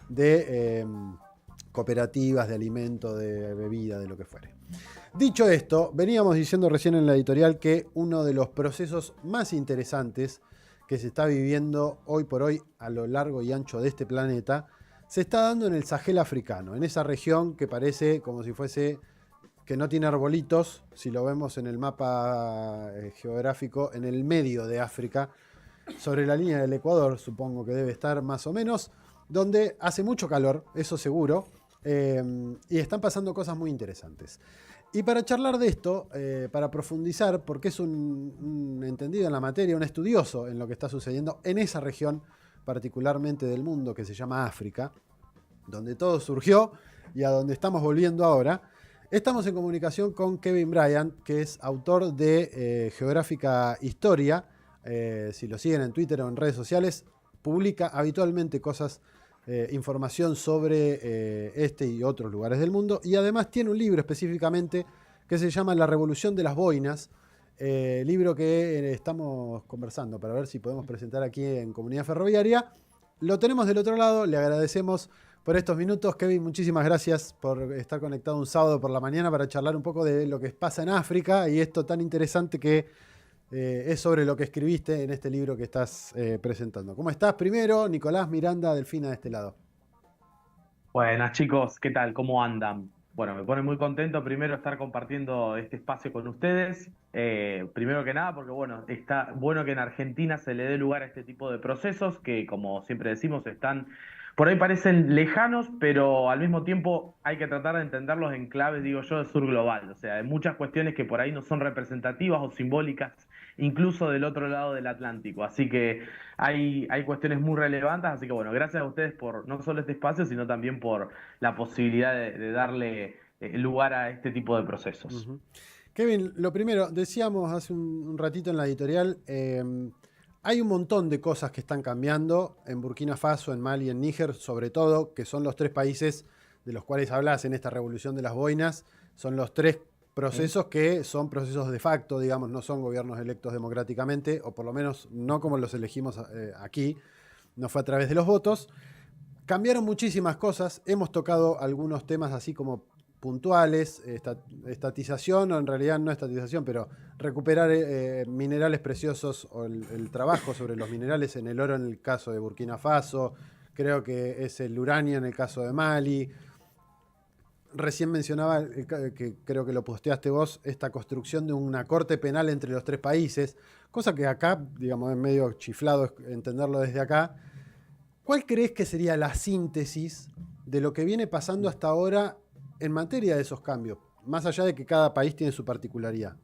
de cooperativas, de alimento, de bebida, de lo que fuere. Dicho esto, veníamos diciendo recién en la editorial que uno de los procesos más interesantes que se está viviendo hoy por hoy a lo largo y ancho de este planeta se está dando en el Sahel africano, en esa región que parece como si fuese que no tiene arbolitos, si lo vemos en el mapa geográfico, en el medio de África, sobre la línea del Ecuador, supongo que debe estar más o menos, donde hace mucho calor, eso seguro, y están pasando cosas muy interesantes. Y para charlar de esto, para profundizar, porque es un entendido en la materia, un estudioso en lo que está sucediendo en esa región, particularmente del mundo, que se llama África, donde todo surgió y a donde estamos volviendo ahora, estamos en comunicación con Kevin Bryant, que es autor de Geográfica Historia. Si lo siguen en Twitter o en redes sociales, publica habitualmente cosas, información sobre este y otros lugares del mundo. Y además tiene un libro específicamente que se llama La Revolución de las Boinas, libro que estamos conversando para ver si podemos presentar aquí en Comunidad Ferroviaria. Lo tenemos del otro lado, le agradecemos por estos minutos. Kevin, muchísimas gracias por estar conectado un sábado por la mañana para charlar un poco de lo que pasa en África y esto tan interesante que es sobre lo que escribiste en este libro que estás presentando. ¿Cómo estás? Primero, Nicolás, Miranda, Delfina de este lado. Buenas chicos, ¿qué tal? ¿Cómo andan? Bueno, me pone muy contento primero estar compartiendo este espacio con ustedes. Primero que nada, porque bueno, está bueno que en Argentina se le dé lugar a este tipo de procesos que, como siempre decimos, están por ahí parecen lejanos, pero al mismo tiempo hay que tratar de entenderlos en claves, digo yo, de sur global. O sea, hay muchas cuestiones que por ahí no son representativas o simbólicas, incluso del otro lado del Atlántico. Así que hay cuestiones muy relevantes, así que bueno, gracias a ustedes por no solo este espacio, sino también por la posibilidad de darle lugar a este tipo de procesos. Uh-huh. Kevin, lo primero, decíamos hace un ratito en la editorial, hay un montón de cosas que están cambiando en Burkina Faso, en Mali, en Níger, sobre todo, que son los tres países de los cuales hablas en esta revolución de las boinas, son los tres ¿Sí? procesos que son procesos de facto, digamos, no son gobiernos electos democráticamente, o por lo menos no como los elegimos aquí, no fue a través de los votos. Cambiaron muchísimas cosas, hemos tocado algunos temas así como puntuales, estatización, o en realidad no estatización, pero recuperar minerales preciosos o el trabajo sobre los minerales en el oro en el caso de Burkina Faso, creo que es el uranio en el caso de Mali. Recién mencionaba, que creo que lo posteaste vos, esta construcción de una corte penal entre los tres países, cosa que acá, digamos, es medio chiflado entenderlo desde acá. ¿Cuál crees que sería la síntesis de lo que viene pasando hasta ahora en materia de esos cambios? Más allá de que cada país tiene su particularidad.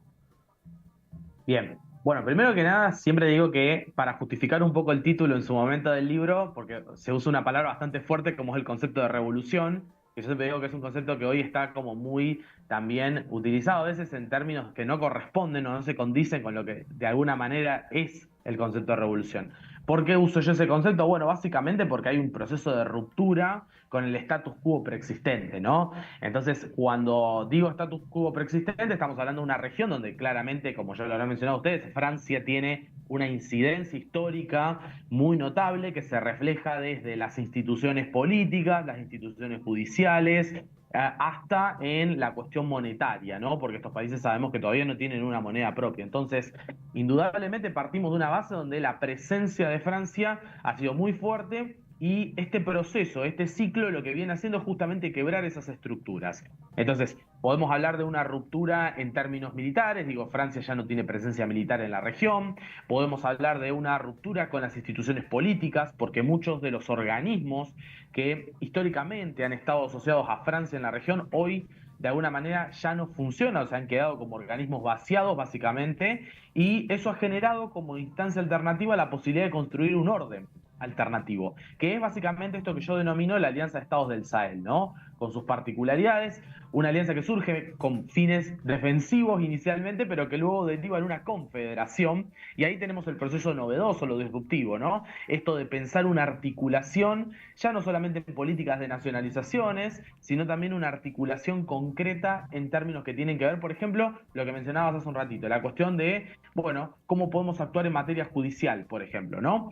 Bien. Bueno, primero que nada, siempre digo que para justificar un poco el título en su momento del libro, porque se usa una palabra bastante fuerte como es el concepto de revolución, que yo siempre digo que es un concepto que hoy está como muy también utilizado a veces en términos que no corresponden o no se condicen con lo que de alguna manera es el concepto de revolución. ¿Por qué uso yo ese concepto? Bueno, básicamente porque hay un proceso de ruptura con el status quo preexistente, ¿no? Entonces, cuando digo status quo preexistente, estamos hablando de una región donde claramente, como ya lo habrán mencionado ustedes, Francia tiene una incidencia histórica muy notable que se refleja desde las instituciones políticas, las instituciones judiciales, hasta en la cuestión monetaria, ¿no? Porque estos países sabemos que todavía no tienen una moneda propia. Entonces, indudablemente partimos de una base donde la presencia de Francia ha sido muy fuerte y este proceso, este ciclo, lo que viene haciendo es justamente quebrar esas estructuras. Entonces, podemos hablar de una ruptura en términos militares, digo, Francia ya no tiene presencia militar en la región, podemos hablar de una ruptura con las instituciones políticas, porque muchos de los organismos que históricamente han estado asociados a Francia en la región, hoy de alguna manera ya no funcionan, o sea, han quedado como organismos vaciados básicamente, y eso ha generado como instancia alternativa la posibilidad de construir un orden alternativo, que es básicamente esto que yo denomino la Alianza de Estados del Sahel, ¿no? Con sus particularidades, una alianza que surge con fines defensivos inicialmente, pero que luego deriva en una confederación, y ahí tenemos el proceso novedoso, lo disruptivo, ¿no? Esto de pensar una articulación, ya no solamente en políticas de nacionalizaciones, sino también una articulación concreta en términos que tienen que ver, por ejemplo, lo que mencionabas hace un ratito, la cuestión de, bueno, cómo podemos actuar en materia judicial, por ejemplo, ¿no?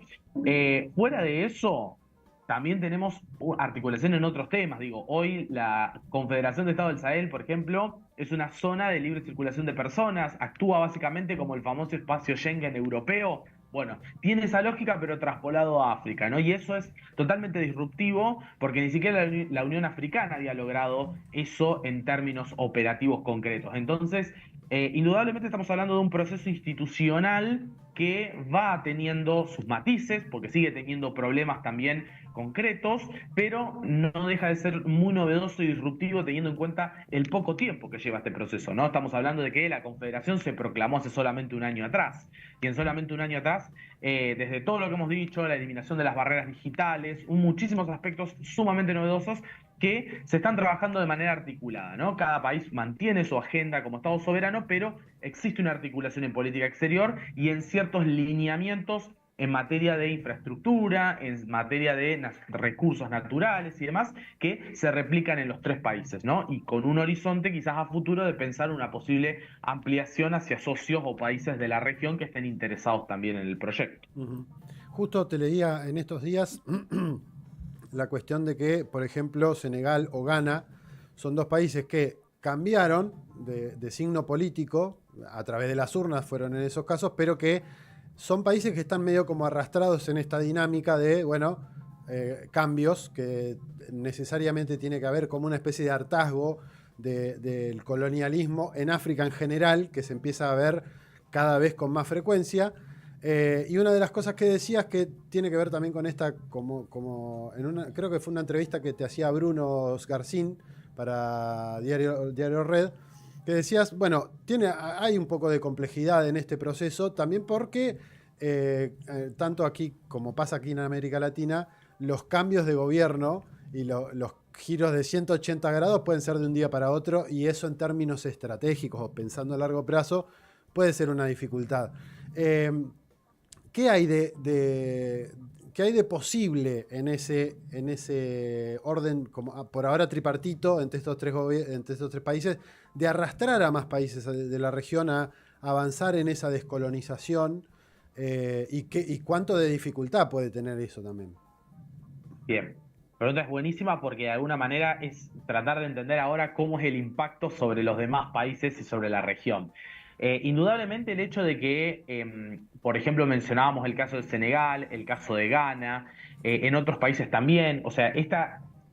Fuera de eso, también tenemos articulación en otros temas. Digo, hoy la Confederación de Estados del Sahel, por ejemplo, es una zona de libre circulación de personas, actúa básicamente como el famoso espacio Schengen europeo. Bueno, tiene esa lógica, pero traspolado a África, ¿no? Y eso es totalmente disruptivo, porque ni siquiera la Unión Africana había logrado eso en términos operativos concretos. Entonces, indudablemente estamos hablando de un proceso institucional que va teniendo sus matices, porque sigue teniendo problemas también concretos, pero no deja de ser muy novedoso y disruptivo teniendo en cuenta el poco tiempo que lleva este proceso, ¿no? Estamos hablando de que la Confederación se proclamó hace solamente un año atrás, y en solamente un año atrás, desde todo lo que hemos dicho, la eliminación de las barreras digitales, muchísimos aspectos sumamente novedosos que se están trabajando de manera articulada, ¿no? Cada país mantiene su agenda como Estado soberano, pero existe una articulación en política exterior y en ciertos lineamientos en materia de infraestructura, en materia de recursos naturales y demás, que se replican en los tres países, ¿no? Y con un horizonte quizás a futuro de pensar una posible ampliación hacia socios o países de la región que estén interesados también en el proyecto. Uh-huh. Justo te leía en estos días la cuestión de que, por ejemplo, Senegal o Ghana son dos países que cambiaron de signo político, a través de las urnas fueron en esos casos, pero que son países que están medio como arrastrados en esta dinámica de, bueno, cambios que necesariamente tiene que haber como una especie de hartazgo del colonialismo en África en general, que se empieza a ver cada vez con más frecuencia. Y una de las cosas que decías que tiene que ver también con esta, como en una, creo que fue una entrevista que te hacía Bruno Garcín para Diario Red, que decías, bueno, hay un poco de complejidad en este proceso, también porque tanto aquí como pasa aquí en América Latina, los cambios de gobierno y los giros de 180 grados pueden ser de un día para otro, y eso en términos estratégicos o pensando a largo plazo puede ser una dificultad. ¿Qué hay qué hay de posible en ese orden, como por ahora tripartito, entre estos tres países, de arrastrar a más países de la región a avanzar en esa descolonización? ¿Y cuánto de dificultad puede tener eso también? Bien. La pregunta es buenísima porque de alguna manera es tratar de entender ahora cómo es el impacto sobre los demás países y sobre la región. Indudablemente el hecho de que, por ejemplo, mencionábamos el caso de Senegal, el caso de Ghana, en otros países también, o sea,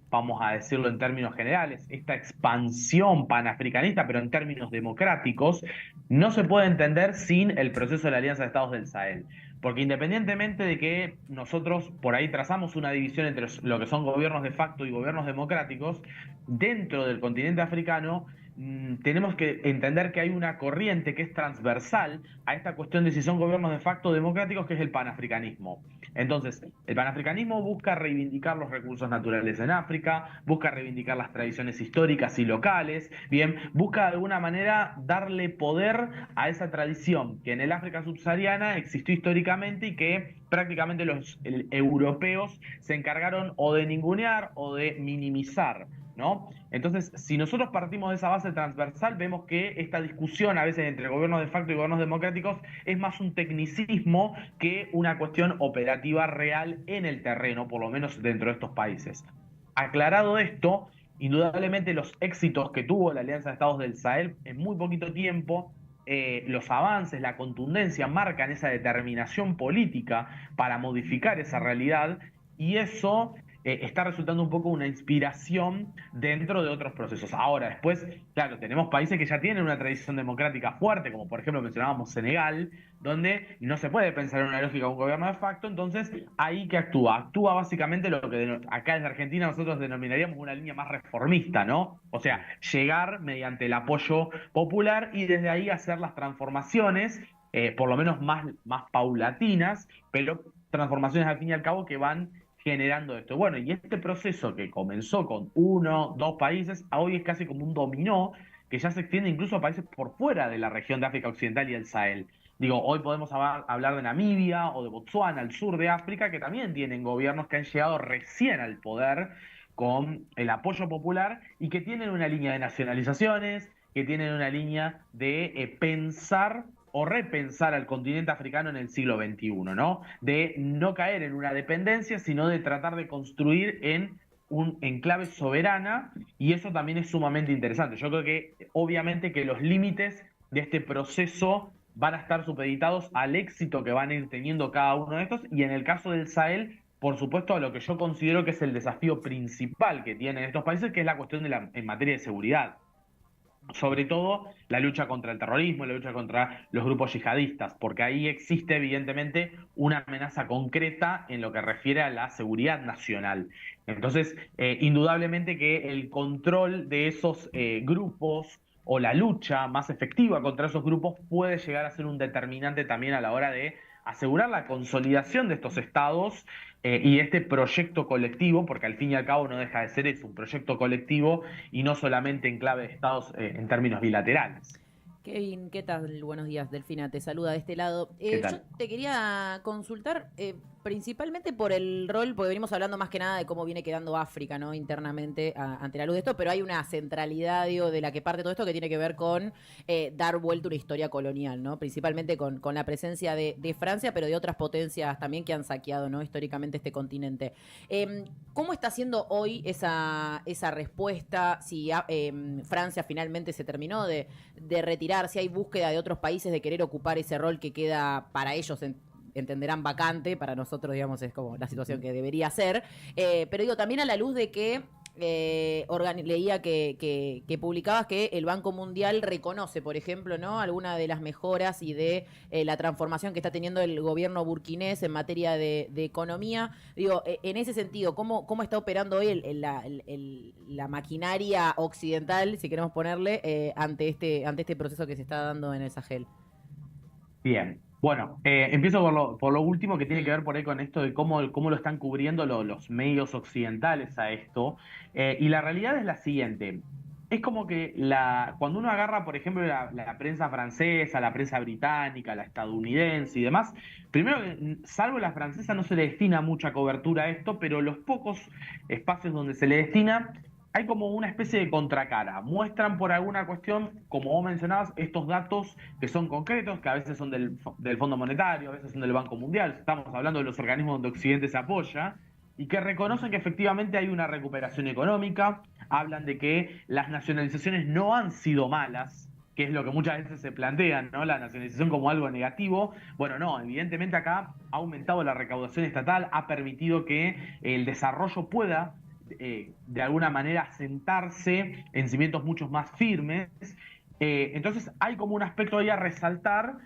vamos a decirlo en términos generales, esta expansión panafricanista, pero en términos democráticos, no se puede entender sin el proceso de la Alianza de Estados del Sahel. Porque independientemente de que nosotros por ahí trazamos una división entre lo que son gobiernos de facto y gobiernos democráticos, dentro del continente africano tenemos que entender que hay una corriente que es transversal a esta cuestión de si son gobiernos de facto democráticos, que es el panafricanismo. Entonces, el panafricanismo busca reivindicar los recursos naturales en África, busca reivindicar las tradiciones históricas y locales, bien, busca de alguna manera darle poder a esa tradición que en el África subsahariana existió históricamente y que prácticamente los europeos se encargaron o de ningunear o de minimizar, ¿no? Entonces, si nosotros partimos de esa base transversal, vemos que esta discusión a veces entre gobiernos de facto y gobiernos democráticos es más un tecnicismo que una cuestión operativa real en el terreno, por lo menos dentro de estos países. Aclarado esto, indudablemente los éxitos que tuvo la Alianza de Estados del Sahel en muy poquito tiempo, los avances, la contundencia marcan esa determinación política para modificar esa realidad, y eso está resultando un poco una inspiración dentro de otros procesos. Ahora, después, claro, tenemos países que ya tienen una tradición democrática fuerte, como por ejemplo mencionábamos Senegal, donde no se puede pensar en una lógica de un gobierno de facto. Entonces ahí que actúa básicamente lo que acá desde Argentina nosotros denominaríamos una línea más reformista, ¿no? O sea, llegar mediante el apoyo popular y desde ahí hacer las transformaciones, por lo menos más paulatinas, pero transformaciones al fin y al cabo que van generando esto. Bueno, y este proceso que comenzó con uno, dos países, a hoy es casi como un dominó que ya se extiende incluso a países por fuera de la región de África Occidental y el Sahel. Digo, hoy podemos hablar de Namibia o de Botsuana, al sur de África, que también tienen gobiernos que han llegado recién al poder con el apoyo popular y que tienen una línea de nacionalizaciones, que tienen una línea de pensar o repensar al continente africano en el siglo XXI, ¿no? De no caer en una dependencia, sino de tratar de construir en un enclave soberana, y eso también es sumamente interesante. Yo creo que obviamente que los límites de este proceso van a estar supeditados al éxito que van a ir teniendo cada uno de estos, y en el caso del Sahel, por supuesto, a lo que yo considero que es el desafío principal que tienen estos países, que es la cuestión en materia de seguridad. Sobre todo la lucha contra el terrorismo, la lucha contra los grupos yihadistas, porque ahí existe evidentemente una amenaza concreta en lo que refiere a la seguridad nacional. Entonces, indudablemente que el control de esos grupos o la lucha más efectiva contra esos grupos puede llegar a ser un determinante también a la hora de asegurar la consolidación de estos estados y este proyecto colectivo, porque al fin y al cabo no deja de ser eso, un proyecto colectivo y no solamente en clave de estados en términos bilaterales. Kevin, ¿qué tal? Buenos días, Delfina, te saluda de este lado. ¿Qué Yo tal? te quería consultar principalmente por el rol, porque venimos hablando más que nada de cómo viene quedando África, ¿no? Internamente ante la luz de esto, pero hay una centralidad, digo, de la que parte todo esto que tiene que ver con dar vuelta una historia colonial, ¿no? Principalmente con la presencia de Francia, pero de otras potencias también que han saqueado, ¿no? Históricamente este continente. ¿Cómo está siendo hoy esa respuesta? Si Francia finalmente se terminó de retirar, si hay búsqueda de otros países de querer ocupar ese rol que queda para ellos, entenderán, vacante, para nosotros, digamos, es como la situación que debería ser. Pero digo, también a la luz de que leía que publicabas que el Banco Mundial reconoce, por ejemplo, ¿no? Alguna de las mejoras y de la transformación que está teniendo el gobierno burkinés en materia de economía. Digo, en ese sentido, ¿cómo está operando hoy la maquinaria occidental, si queremos ponerle, ante este proceso que se está dando en el Sahel? Bien. Bueno, empiezo por lo último que tiene Mm. que ver por ahí con esto de cómo lo están cubriendo los medios occidentales a esto. Y la realidad es la siguiente. Es como que cuando uno agarra, por ejemplo, la prensa francesa, la prensa británica, la estadounidense y demás, primero, salvo la francesa, no se le destina mucha cobertura a esto, pero los pocos espacios donde se le destina, hay como una especie de contracara. Muestran por alguna cuestión, como vos mencionabas, estos datos que son concretos, que a veces son del Fondo Monetario, a veces son del Banco Mundial, estamos hablando de los organismos donde Occidente se apoya, y que reconocen que efectivamente hay una recuperación económica, hablan de que las nacionalizaciones no han sido malas, que es lo que muchas veces se plantean, ¿no? La nacionalización como algo negativo. Bueno, no, evidentemente acá ha aumentado la recaudación estatal, ha permitido que el desarrollo pueda de alguna manera sentarse en cimientos mucho más firmes. Entonces hay como un aspecto ahí a resaltar,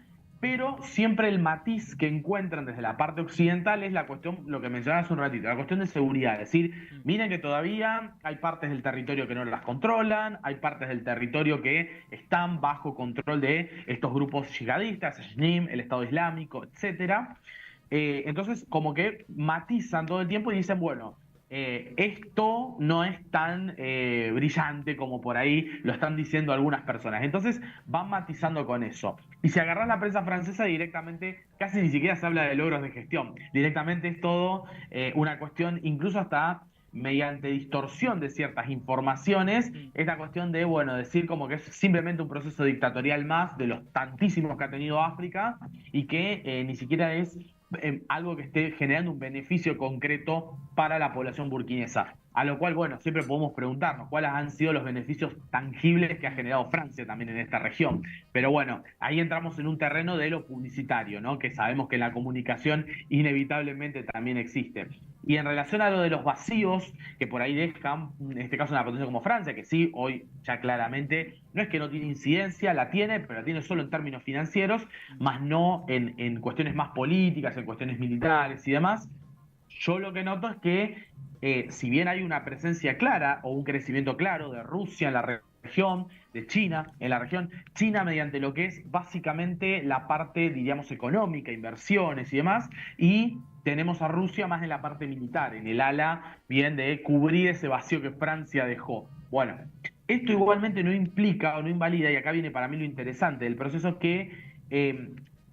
pero siempre el matiz que encuentran desde la parte occidental es la cuestión, lo que mencionaba hace un ratito, la cuestión de seguridad. Es decir, miren que todavía hay partes del territorio que no las controlan, hay partes del territorio que están bajo control de estos grupos yihadistas, SNIM, el Estado Islámico, etcétera. Entonces, como que matizan todo el tiempo y dicen, bueno, esto no es tan brillante como por ahí lo están diciendo algunas personas. Entonces van matizando con eso. Y si agarras la prensa francesa directamente, casi ni siquiera se habla de logros de gestión. Directamente es todo una cuestión, incluso hasta mediante distorsión de ciertas informaciones, esta cuestión de, bueno, decir como que es simplemente un proceso dictatorial más de los tantísimos que ha tenido África y que ni siquiera es algo que esté generando un beneficio concreto para la población burkinesa. A lo cual, bueno, siempre podemos preguntarnos cuáles han sido los beneficios tangibles que ha generado Francia también en esta región. Pero bueno, ahí entramos en un terreno de lo publicitario, ¿no? Que sabemos que la comunicación inevitablemente también existe. Y en relación a lo de los vacíos que por ahí dejan, en este caso una potencia como Francia, que sí, hoy ya claramente no es que no tiene incidencia, la tiene, pero la tiene solo en términos financieros, más no en cuestiones más políticas, en cuestiones militares y demás. Yo lo que noto es que si bien hay una presencia clara o un crecimiento claro de Rusia en la región, de China en la región, China mediante lo que es básicamente la parte, diríamos, económica, inversiones y demás, y tenemos a Rusia más en la parte militar, en el ala bien de cubrir ese vacío que Francia dejó. Bueno, esto igualmente no implica o no invalida, y acá viene para mí lo interesante del proceso, que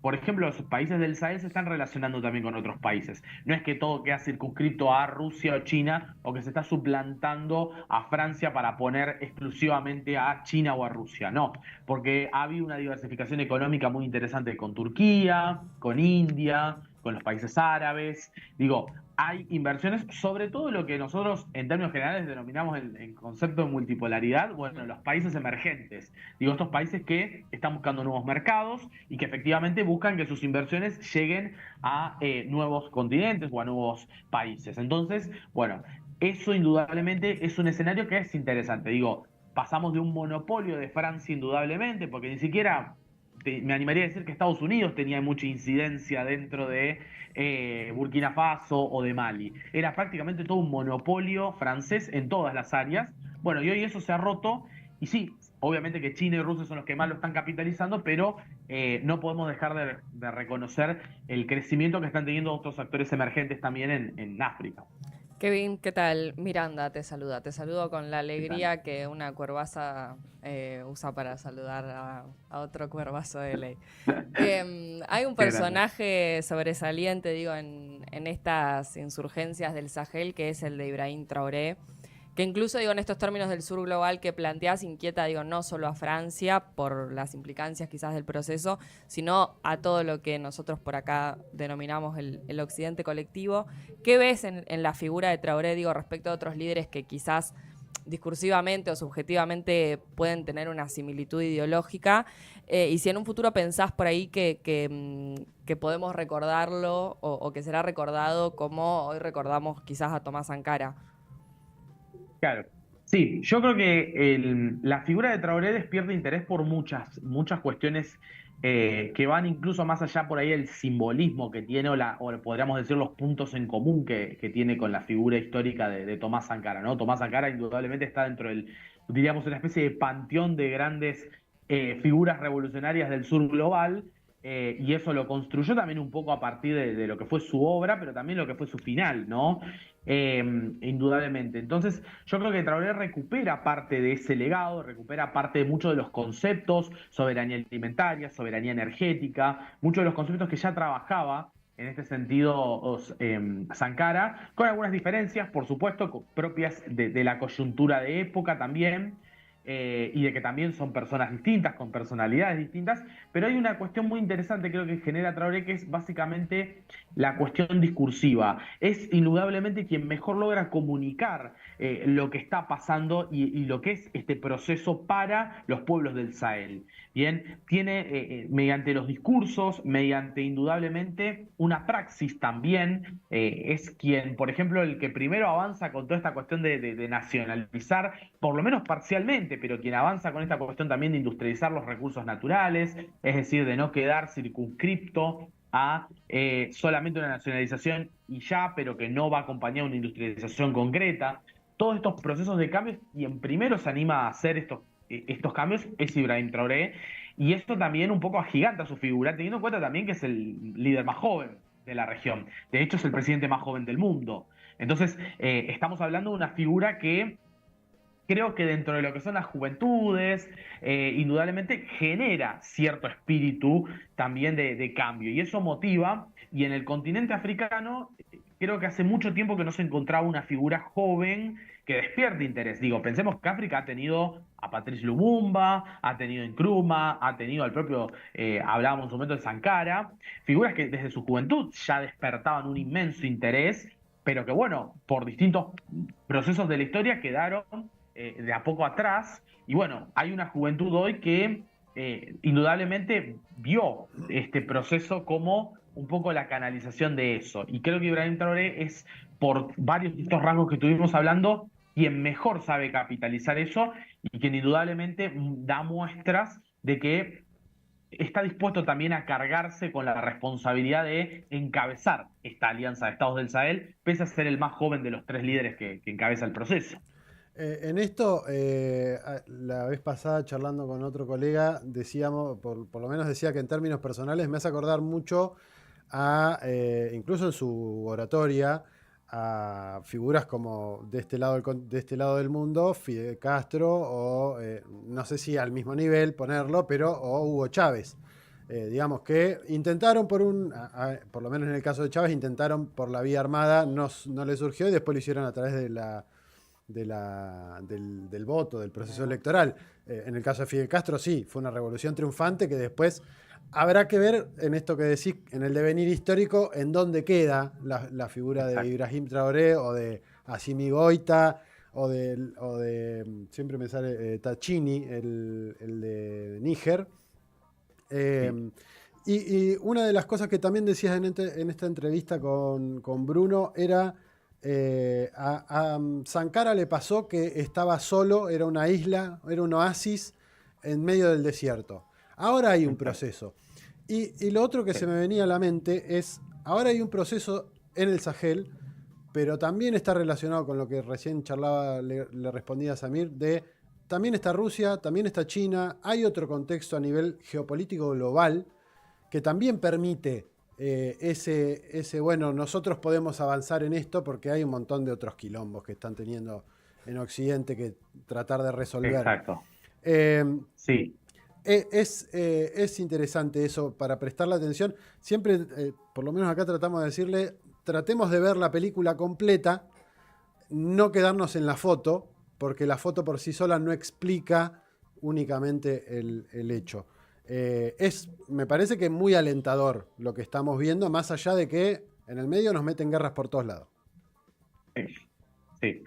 por ejemplo, los países del Sahel se están relacionando también con otros países. No es que todo queda circunscrito a Rusia o China, o que se está suplantando a Francia para poner exclusivamente a China o a Rusia. No, porque ha habido una diversificación económica muy interesante con Turquía, con India, con los países árabes. Digo, hay inversiones, sobre todo lo que nosotros en términos generales denominamos el concepto de multipolaridad, bueno, los países emergentes. Digo, estos países que están buscando nuevos mercados y que efectivamente buscan que sus inversiones lleguen a nuevos continentes o a nuevos países. Entonces, bueno, eso indudablemente es un escenario que es interesante. Digo, pasamos de un monopolio de Francia indudablemente, porque ni siquiera me animaría a decir que Estados Unidos tenía mucha incidencia dentro de Burkina Faso o de Mali. Era prácticamente todo un monopolio francés en todas las áreas. Bueno, y hoy eso se ha roto. Y sí, obviamente que China y Rusia son los que más lo están capitalizando, pero no podemos dejar de reconocer el crecimiento que están teniendo otros actores emergentes también en África. Kevin, ¿qué tal? Miranda te saluda. Te saludo con la ¿Qué tal? alegría que una cuervaza usa para saludar a otro cuervazo de ley. Hay un Qué grande. personaje sobresaliente, digo, en estas insurgencias del Sahel, que es el de Ibrahim Traoré, que incluso, digo, en estos términos del sur global que planteas, inquieta, digo, no solo a Francia por las implicancias quizás del proceso, sino a todo lo que nosotros por acá denominamos el occidente colectivo. ¿Qué ves en la figura de Traoré, digo, respecto a otros líderes que quizás discursivamente o subjetivamente pueden tener una similitud ideológica? Y si en un futuro pensás por ahí que podemos recordarlo o que será recordado como hoy recordamos quizás a Tomás Sankara. Claro. Sí, yo creo que la figura de Traoré despierta interés por muchas cuestiones que van incluso más allá por ahí del simbolismo que tiene o podríamos decir los puntos en común que tiene con la figura histórica de Tomás Sankara, ¿no? Tomás Sankara indudablemente está dentro del, diríamos, una especie de panteón de grandes figuras revolucionarias del sur global. Y eso lo construyó también un poco a partir de lo que fue su obra, pero también lo que fue su final, ¿no? Eh, Indudablemente. Entonces, yo creo que Traoré recupera parte de ese legado, recupera parte de muchos de los conceptos, soberanía alimentaria, soberanía energética, muchos de los conceptos que ya trabajaba en este sentido Sankara, con algunas diferencias, por supuesto, propias de la coyuntura de época también. Y de que también son personas distintas, con personalidades distintas, pero hay una cuestión muy interesante creo que genera Traoré, que es básicamente la cuestión discursiva. Es indudablemente quien mejor logra comunicar lo que está pasando y lo que es este proceso para los pueblos del Sahel. Bien, tiene mediante los discursos, mediante indudablemente una praxis también, es quien, por ejemplo, el que primero avanza con toda esta cuestión de nacionalizar, por lo menos parcialmente, pero quien avanza con esta cuestión también de industrializar los recursos naturales, es decir, de no quedar circunscripto a solamente una nacionalización y ya, pero que no va acompañada de una industrialización concreta. Todos estos procesos de cambios, quien primero se anima a hacer estos cambios es Ibrahim Traoré, y esto también un poco agiganta su figura, teniendo en cuenta también que es el líder más joven de la región. De hecho, es el presidente más joven del mundo. Entonces, estamos hablando de una figura que creo que dentro de lo que son las juventudes, indudablemente genera cierto espíritu también de cambio. Y eso motiva, y en el continente africano, creo que hace mucho tiempo que no se encontraba una figura joven que despierte interés. Digo, pensemos que África ha tenido a Patrice Lumumba, ha tenido Nkrumah, ha tenido al propio, hablábamos en su momento de Sankara, figuras que desde su juventud ya despertaban un inmenso interés, pero que bueno, por distintos procesos de la historia quedaron de a poco atrás. Y bueno, hay una juventud hoy que indudablemente vio este proceso como un poco la canalización de eso. Y creo que Ibrahim Traoré es, por varios de estos rasgos que estuvimos hablando, quien mejor sabe capitalizar eso y quien indudablemente da muestras de que está dispuesto también a cargarse con la responsabilidad de encabezar esta alianza de Estados del Sahel, pese a ser el más joven de los tres líderes que encabeza el proceso. En esto, la vez pasada charlando con otro colega, decíamos, por lo menos decía que en términos personales me hace acordar mucho incluso en su oratoria, a figuras como de este lado del mundo, Fidel Castro o no sé si al mismo nivel ponerlo, pero o Hugo Chávez. Digamos que intentaron por lo menos en el caso de Chávez, intentaron por la vía armada, no le surgió y después lo hicieron a través del voto, del proceso electoral. En el caso de Fidel Castro sí, fue una revolución triunfante que después habrá que ver en esto que decís, en el devenir histórico, en dónde queda la figura de Ibrahim Traoré o de Assimi Goïta o de siempre me sale Tachini, el de Níger. Y una de las cosas que también decías en esta entrevista con Bruno era a Sankara le pasó que estaba solo, era una isla, era un oasis en medio del desierto. Ahora hay un proceso. Y lo otro que se me venía a la mente es, ahora hay un proceso en el Sahel, pero también está relacionado con lo que recién charlaba, le respondía a Samir, también está Rusia, también está China, hay otro contexto a nivel geopolítico global que también permite bueno, nosotros podemos avanzar en esto porque hay un montón de otros quilombos que están teniendo en Occidente que tratar de resolver. Exacto. Sí. Es interesante eso para prestarle atención. Siempre, por lo menos acá tratamos de decirle, tratemos de ver la película completa, no quedarnos en la foto, porque la foto por sí sola no explica únicamente el hecho. Me parece que es muy alentador lo que estamos viendo, más allá de que en el medio nos meten guerras por todos lados. Sí.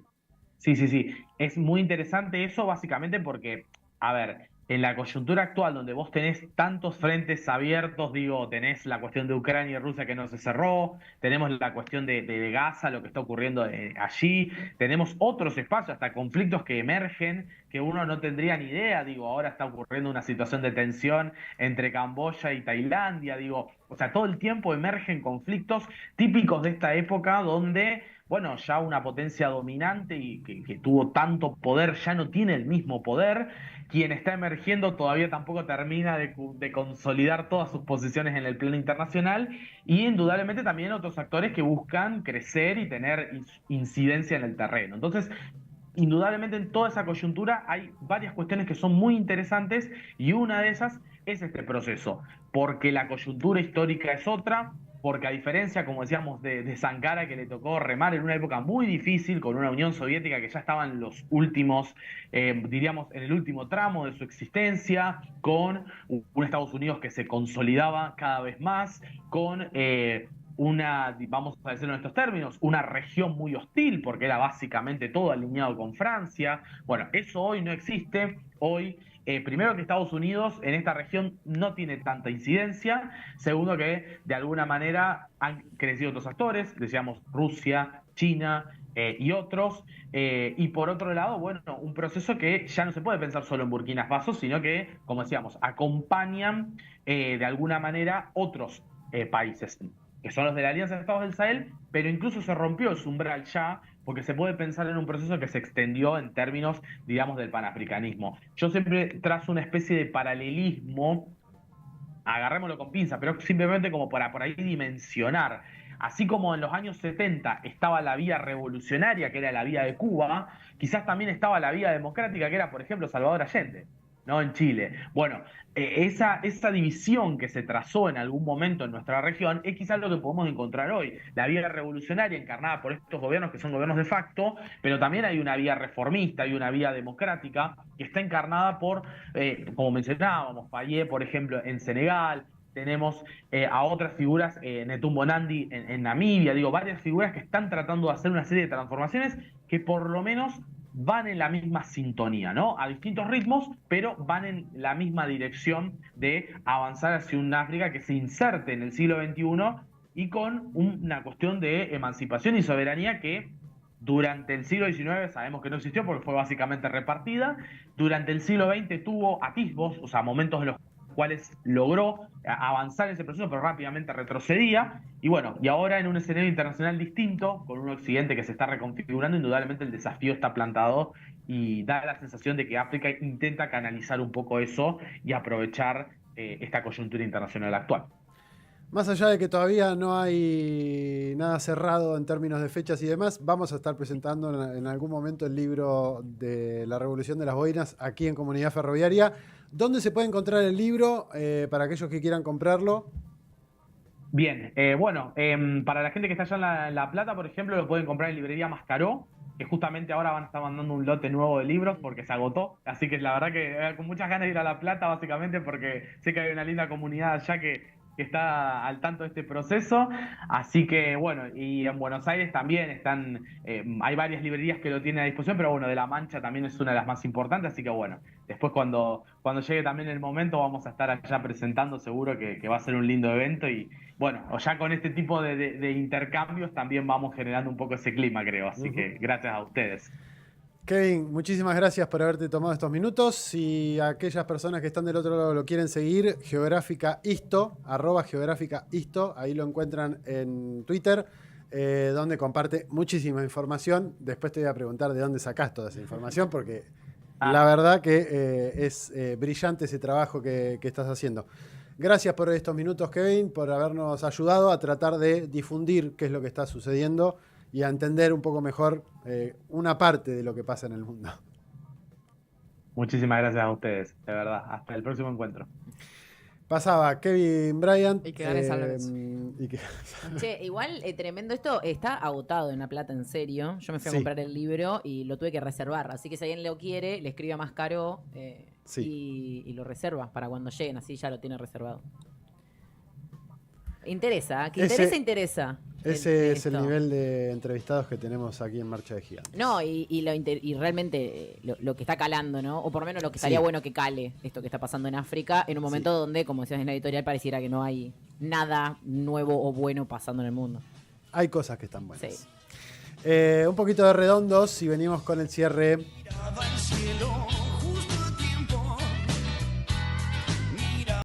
Es muy interesante eso básicamente porque, a ver, en la coyuntura actual donde vos tenés tantos frentes abiertos, digo, tenés la cuestión de Ucrania y Rusia que no se cerró, tenemos la cuestión de Gaza, lo que está ocurriendo allí, tenemos otros espacios, hasta conflictos que emergen que uno no tendría ni idea, digo, ahora está ocurriendo una situación de tensión entre Camboya y Tailandia, digo, o sea, todo el tiempo emergen conflictos típicos de esta época donde bueno, ya una potencia dominante y que tuvo tanto poder ya no tiene el mismo poder. Quien está emergiendo todavía tampoco termina de consolidar todas sus posiciones en el plano internacional y indudablemente también otros actores que buscan crecer y tener incidencia en el terreno. Entonces, indudablemente en toda esa coyuntura hay varias cuestiones que son muy interesantes y una de esas es este proceso, porque la coyuntura histórica es otra, porque a diferencia, como decíamos, de Sankara, que le tocó remar en una época muy difícil, con una Unión Soviética que ya estaba en los últimos, diríamos, en el último tramo de su existencia, con un Estados Unidos que se consolidaba cada vez más, con vamos a decirlo en estos términos, una región muy hostil, porque era básicamente todo alineado con Francia. Bueno, eso hoy no existe. Hoy, primero que Estados Unidos en esta región no tiene tanta incidencia. Segundo que de alguna manera han crecido otros actores, decíamos Rusia, China y otros. Y por otro lado, bueno, un proceso que ya no se puede pensar solo en Burkina Faso, sino que, como decíamos, acompañan de alguna manera otros países que son los de la Alianza de Estados del Sahel, pero incluso se rompió ese umbral ya, porque se puede pensar en un proceso que se extendió en términos, digamos, del panafricanismo. Yo siempre trazo una especie de paralelismo, agarrémoslo con pinza, pero simplemente como para por ahí dimensionar. Así como en los años 70 estaba la vía revolucionaria, que era la vía de Cuba, quizás también estaba la vía democrática, que era, por ejemplo, Salvador Allende, ¿no? En Chile. Bueno, esa división que se trazó en algún momento en nuestra región es quizás lo que podemos encontrar hoy. La vía revolucionaria encarnada por estos gobiernos que son gobiernos de facto, pero también hay una vía reformista, hay una vía democrática que está encarnada por, como mencionábamos, Faye, por ejemplo, en Senegal. Tenemos a otras figuras, Netumbo Nandi en Namibia, digo, varias figuras que están tratando de hacer una serie de transformaciones que por lo menos van en la misma sintonía, ¿no? A distintos ritmos, pero van en la misma dirección de avanzar hacia un África que se inserte en el siglo XXI y con una cuestión de emancipación y soberanía que durante el siglo XIX sabemos que no existió porque fue básicamente repartida. Durante el siglo XX tuvo atisbos, o sea, momentos en los cuales logró avanzar ese proceso, pero rápidamente retrocedía. Y bueno, y ahora en un escenario internacional distinto, con un occidente que se está reconfigurando, indudablemente el desafío está plantado y da la sensación de que África intenta canalizar un poco eso y aprovechar esta coyuntura internacional actual. Más allá de que todavía no hay nada cerrado en términos de fechas y demás, vamos a estar presentando en algún momento el libro de la Revolución de las Boinas aquí en Comunidad Ferroviaria. ¿Dónde se puede encontrar el libro para aquellos que quieran comprarlo? Bien, bueno, para la gente que está allá en La Plata, por ejemplo, lo pueden comprar en librería Mascaró, que justamente ahora van a estar mandando un lote nuevo de libros porque se agotó. Así que la verdad que con muchas ganas de ir a La Plata, básicamente, porque sé que hay una linda comunidad allá que está al tanto de este proceso. Así que, bueno, y en Buenos Aires también hay varias librerías que lo tienen a disposición, pero bueno, de La Mancha también es una de las más importantes. Así que, bueno, después cuando llegue también el momento, vamos a estar allá presentando, seguro que va a ser un lindo evento. Y bueno, o ya con este tipo de intercambios también vamos generando un poco ese clima, creo. Así que gracias a ustedes. Kevin, muchísimas gracias por haberte tomado estos minutos. Si aquellas personas que están del otro lado lo quieren seguir, Geográfica Isto, @Geográfica Isto, ahí lo encuentran en Twitter, donde comparte muchísima información. Después te voy a preguntar de dónde sacás toda esa información, porque la verdad que es brillante ese trabajo que estás haciendo. Gracias por estos minutos, Kevin, por habernos ayudado a tratar de difundir qué es lo que está sucediendo y a entender un poco mejor una parte de lo que pasa en el mundo. Muchísimas gracias a ustedes, de verdad. Hasta el próximo encuentro. Pasaba Kevin Bryant. Y que gane San Lorenzo. Che, igual tremendo esto, está agotado en La Plata, en serio. Yo me fui a Sí. comprar el libro y lo tuve que reservar. Así que si alguien lo quiere, le escribe a Mascaró y lo reserva para cuando lleguen, así ya lo tiene reservado. Interesa, interesa. Ese es el nivel de entrevistados que tenemos aquí en Marcha de Gigantes. No, y realmente lo que está calando, ¿no? O por lo menos lo que estaría bueno que cale esto que está pasando en África, en un momento donde, como decías en la editorial, pareciera que no hay nada nuevo o bueno pasando en el mundo. Hay cosas que están buenas. Sí. Un poquito de redondos y venimos con el cierre.